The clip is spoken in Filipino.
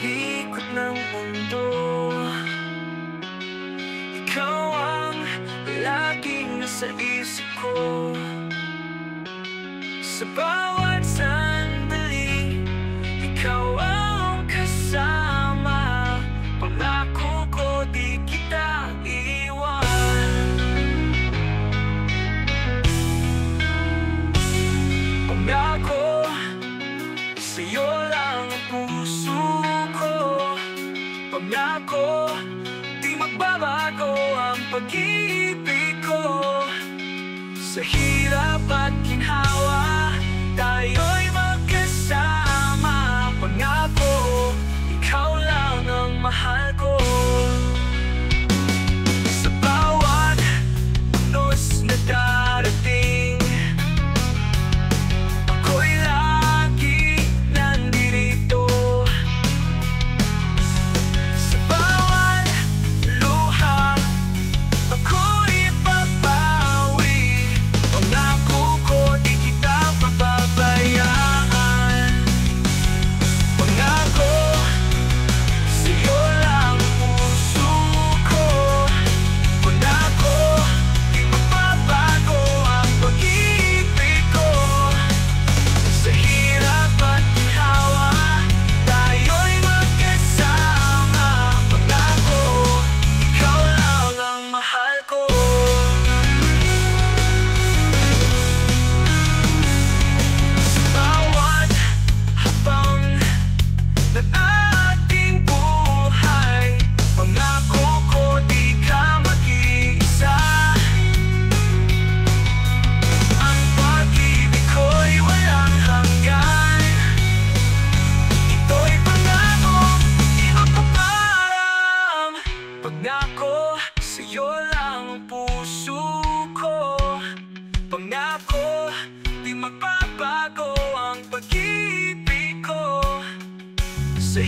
ikot ng mundo. Ikaw ang laging nasa isip ko. Sa bawat sandali, ikaw ang kasama. Pangako ko di kita iiwan. Pangako, sa'yo lang ang puso ko. Pangako, di magbabago ang pag-ibig ko. Sa hirap at ginhawa, tayo'y magkasama. Pangako, ikaw lang ang mahal ko. Sa bawat unos na darating, ako'y lagi nandito. Sa bawat luha, ako'y babawi. Pangako ko di kita pababayaan. Pangako, sa'yo lang ang puso ko. Pangako, di magbabago ang pag-ibig ko. Sa hirap at ginhawa, tayo'y magkasama. Pangako, ikaw lang ang mahal ko. Sa bawat habang ng ating buhay, pangako ko di ka mag-iisa. Ang pag-ibig ko'y walang hanggan. Ito'y pangako, di magpaparam. Pangako, sa'yo lang ang puso ko. Pangako, di magbabago ang pag-ibig ko. Sa